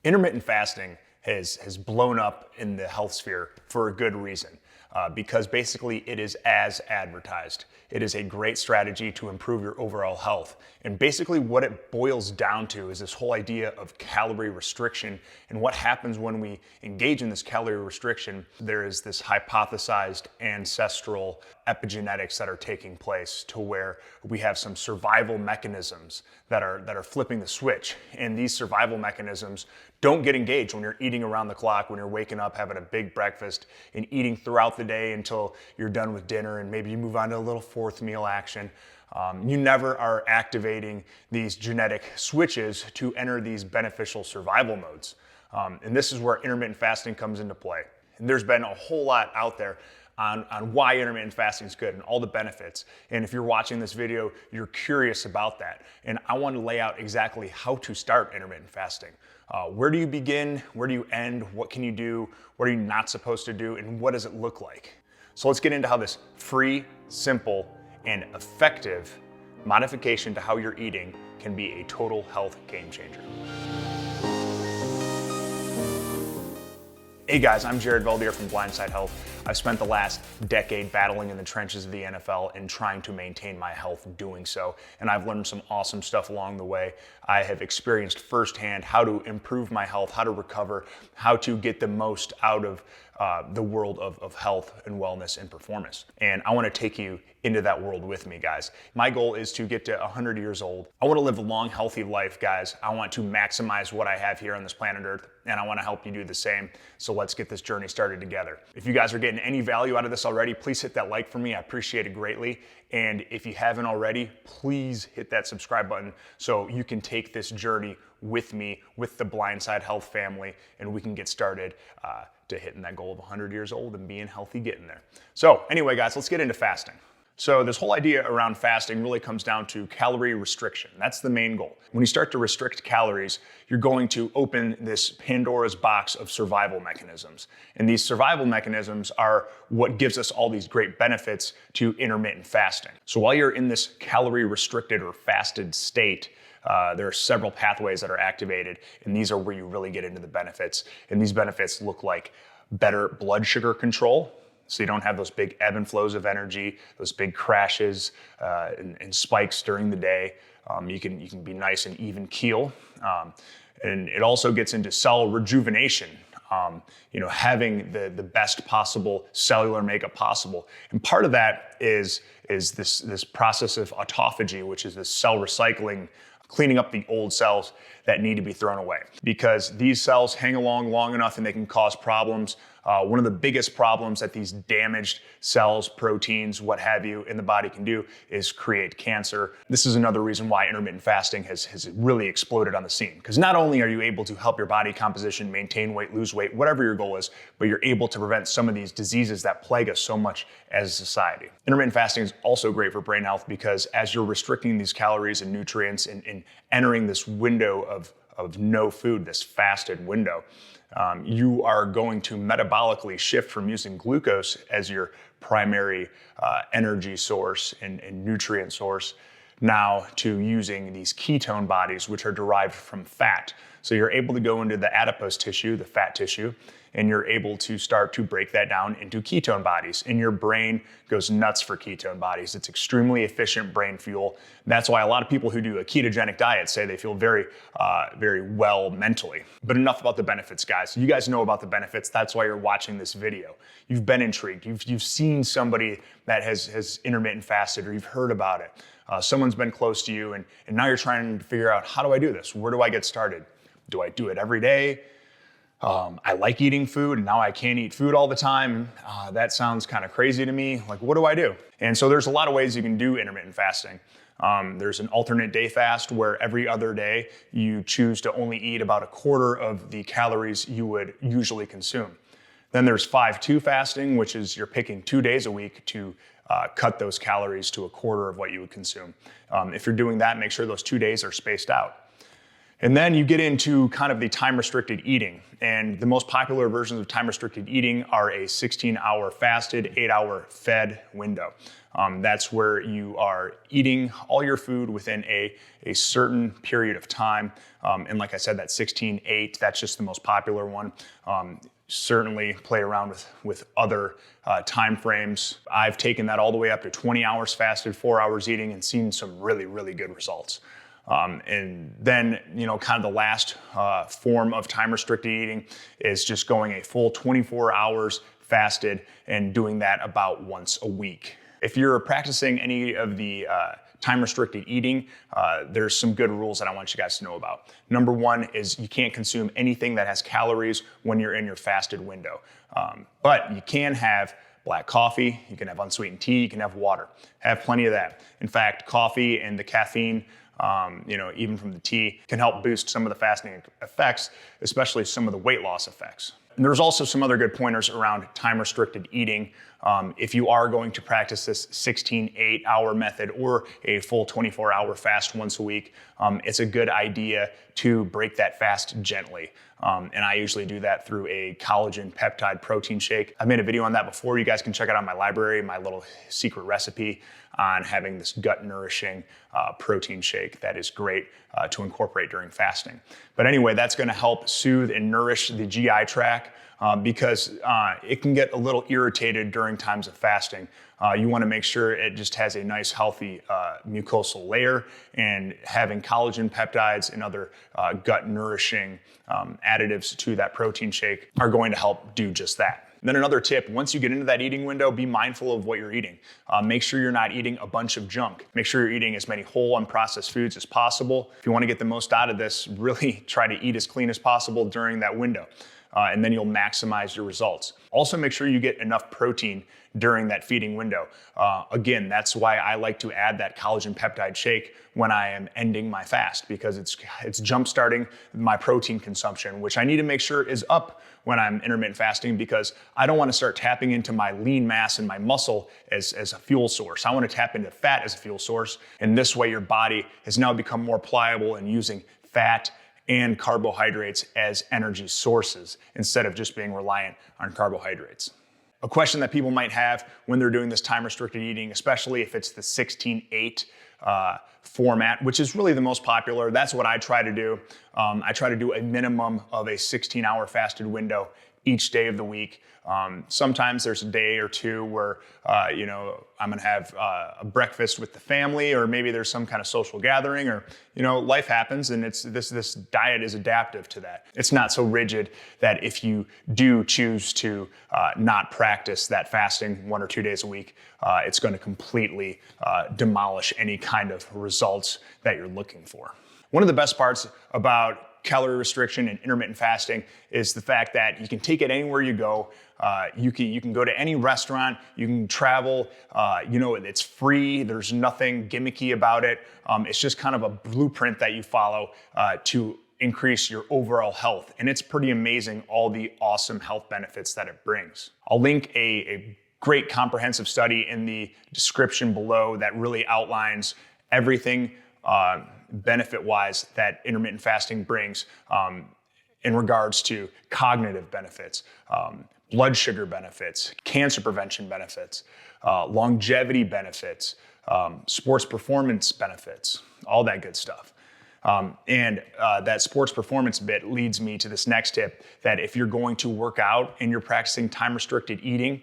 Intermittent fasting has blown up in the health sphere for a good reason, because basically it is as advertised. It is a great strategy to improve your overall health. And basically what it boils down to is this whole idea of calorie restriction. And what happens when we engage in this calorie restriction, there is this hypothesized ancestral epigenetics that are taking place to where we have some survival mechanisms that are flipping the switch. And these survival mechanisms don't get engaged when you're eating around the clock, when you're waking up, having a big breakfast, and eating throughout the day until you're done with dinner, and maybe you move on to a little fourth meal action. You never are activating these genetic switches to enter these beneficial survival modes. And this is where intermittent fasting comes into play. And there's been a whole lot out there on why intermittent fasting is good and all the benefits. And if you're watching this video, you're curious about that. And I want to lay out exactly how to start intermittent fasting. Where do you begin? Where do you end? What can you do? What are you not supposed to do? And what does it look like? So let's get into how this free, simple, and effective modification to how you're eating can be a total health game changer. Hey guys, I'm Jared Valdier from Blindside Health. I've spent the last decade battling in the trenches of the NFL and trying to maintain my health doing so. And I've learned some awesome stuff along the way. I have experienced firsthand how to improve my health, how to recover, how to get the most out of the world of health and wellness and performance. And I want to take you into that world with me, guys. My goal is to get to 100 years old. I want to live a long, healthy life, guys. I want to maximize what I have here on this planet Earth, and I want to help you do the same. So let's get this journey started together. If you guys are getting any value out of this already, please hit that like for me. I appreciate it greatly. And if you haven't already, please hit that subscribe button so you can take this journey with me, with the Blindside Health family, and we can get started to hitting that goal of 100 years old and being healthy getting there. So anyway, guys, let's get into fasting. So this whole idea around fasting really comes down to calorie restriction. That's the main goal. When you start to restrict calories, you're going to open this Pandora's box of survival mechanisms. And these survival mechanisms are what gives us all these great benefits to intermittent fasting. So while you're in this calorie restricted or fasted state, there are several pathways that are activated, and these are where you really get into the benefits. And these benefits look like better blood sugar control, so you don't have those big ebb and flows of energy, those big crashes and spikes during the day. You can be nice and even keel. And it also gets into cell rejuvenation. Having the best possible cellular makeup possible. And part of that is this process of autophagy, which is this cell recycling, cleaning up the old cells that need to be thrown away. Because these cells hang along long enough and they can cause problems. One of the biggest problems that these damaged cells, proteins, what have you, in the body can do is create cancer. This is another reason why intermittent fasting has really exploded on the scene. Because not only are you able to help your body composition, maintain weight, lose weight, whatever your goal is, but you're able to prevent some of these diseases that plague us so much as a society. Intermittent fasting is also great for brain health because as you're restricting these calories and nutrients and entering this window of no food, this fasted window, you are going to metabolically shift from using glucose as your primary energy source and nutrient source now to using these ketone bodies, which are derived from fat. So you're able to go into the adipose tissue, the fat tissue, and you're able to start to break that down into ketone bodies. And your brain goes nuts for ketone bodies. It's extremely efficient brain fuel. That's why a lot of people who do a ketogenic diet say they feel very, very well mentally. But enough about the benefits, guys. You guys know about the benefits. That's why you're watching this video. You've been intrigued. You've seen somebody that has intermittent fasted, or you've heard about it. Someone's been close to you, and now you're trying to figure out, how do I do this? Where do I get started? Do I do it every day? I like eating food and now I can't eat food all the time. That sounds kind of crazy to me. Like, what do I do? And so there's a lot of ways you can do intermittent fasting. There's an alternate day fast where every other day you choose to only eat about a quarter of the calories you would usually consume. Then there's 5-2 fasting, which is you're picking 2 days a week to cut those calories to a quarter of what you would consume. If you're doing that, make sure those 2 days are spaced out. And then you get into kind of the time-restricted eating. And the most popular versions of time-restricted eating are a 16-hour fasted, 8-hour fed window. That's where you are eating all your food within a certain period of time. And like I said, that 16-8, that's just the most popular one. Certainly play around with other time frames. I've taken that all the way up to 20 hours fasted, 4 hours eating, and seen some really, really good results. And then, kind of the last form of time-restricted eating is just going a full 24 hours fasted and doing that about once a week. If you're practicing any of the time-restricted eating, there's some good rules that I want you guys to know about. Number one is you can't consume anything that has calories when you're in your fasted window. But you can have black coffee, you can have unsweetened tea, you can have water. Have plenty of that. In fact, coffee and the caffeine, even from the tea, can help boost some of the fasting effects, especially some of the weight loss effects. And there's also some other good pointers around time-restricted eating. If you are going to practice this 16-8-hour method or a full 24-hour fast once a week, it's a good idea to break that fast gently. And I usually do that through a collagen peptide protein shake. I've made a video on that before. You guys can check it out on my library, my little secret recipe on having this gut-nourishing protein shake that is great to incorporate during fasting. But anyway, that's gonna help soothe and nourish the GI tract because it can get a little irritated during times of fasting. You wanna make sure it just has a nice, healthy mucosal layer, and having collagen peptides and other gut-nourishing additives to that protein shake are going to help do just that. Then another tip, once you get into that eating window, be mindful of what you're eating. Make sure you're not eating a bunch of junk. Make sure you're eating as many whole, unprocessed foods as possible. If you want to get the most out of this, really try to eat as clean as possible during that window. And then you'll maximize your results. Also make sure you get enough protein during that feeding window. Again, that's why I like to add that collagen peptide shake when I am ending my fast, because it's jump-starting my protein consumption, which I need to make sure is up when I'm intermittent fasting, because I don't want to start tapping into my lean mass and my muscle as a fuel source. I want to tap into fat as a fuel source. And this way your body has now become more pliable in using fat and carbohydrates as energy sources instead of just being reliant on carbohydrates. A question that people might have when they're doing this time-restricted eating, especially if it's the 16-8 format, which is really the most popular. That's what I try to do. I try to do a minimum of a 16-hour fasted window each day of the week. Sometimes there's a day or two where, I'm gonna have a breakfast with the family, or maybe there's some kind of social gathering, or, life happens, and this diet is adaptive to that. It's not so rigid that if you do choose to not practice that fasting 1 or 2 days a week, it's gonna completely demolish any kind of results that you're looking for. One of the best parts about calorie restriction and intermittent fasting is the fact that you can take it anywhere you go. You can go to any restaurant, you can travel, it's free, there's nothing gimmicky about it. It's just kind of a blueprint that you follow to increase your overall health. And it's pretty amazing, all the awesome health benefits that it brings. I'll link a great comprehensive study in the description below that really outlines everything benefit-wise that intermittent fasting brings in regards to cognitive benefits, blood sugar benefits, cancer prevention benefits, longevity benefits, sports performance benefits, all that good stuff. And that sports performance bit leads me to this next tip, that if you're going to work out and you're practicing time-restricted eating,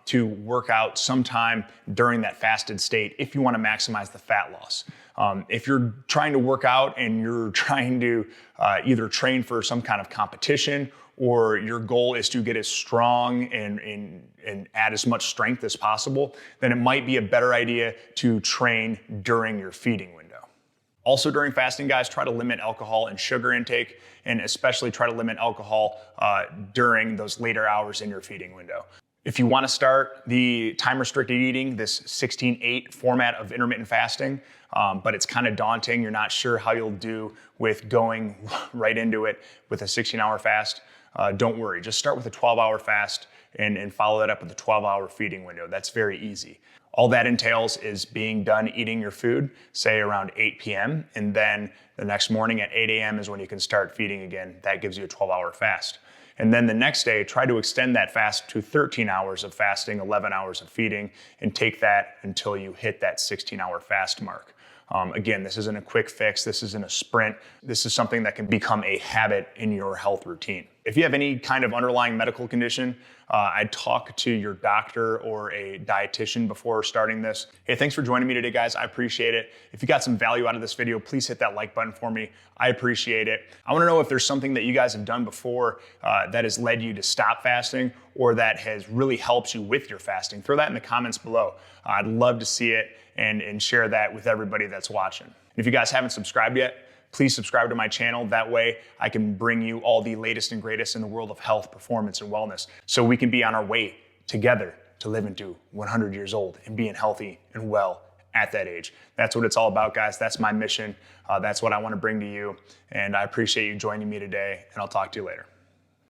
to work out sometime during that fasted state if you want to maximize the fat loss. If you're trying to work out and you're trying to either train for some kind of competition, or your goal is to get as strong and add as much strength as possible, then it might be a better idea to train during your feeding window. Also during fasting, guys, try to limit alcohol and sugar intake, and especially try to limit alcohol during those later hours in your feeding window. If you want to start the time-restricted eating, this 16-8 format of intermittent fasting, but it's kind of daunting, you're not sure how you'll do with going right into it with a 16-hour fast, don't worry. Just start with a 12-hour fast and follow that up with a 12-hour feeding window. That's very easy. All that entails is being done eating your food, say around 8 p.m., and then the next morning at 8 a.m. is when you can start feeding again. That gives you a 12-hour fast. And then the next day, try to extend that fast to 13 hours of fasting, 11 hours of feeding, and take that until you hit that 16-hour fast mark. Again, this isn't a quick fix. This isn't a sprint. This is something that can become a habit in your health routine. If you have any kind of underlying medical condition, I'd talk to your doctor or a dietitian before starting this. Hey, thanks for joining me today, guys. I appreciate it. If you got some value out of this video, please hit that like button for me. I appreciate it. I want to know if there's something that you guys have done before that has led you to stop fasting or that has really helped you with your fasting. Throw that in the comments below. I'd love to see it and share that with everybody that's watching. If you guys haven't subscribed yet, please subscribe to my channel. That way I can bring you all the latest and greatest in the world of health, performance, and wellness, so we can be on our way together to living to 100 years old and being healthy and well at that age. That's what it's all about, guys. That's my mission. That's what I want to bring to you. And I appreciate you joining me today, and I'll talk to you later.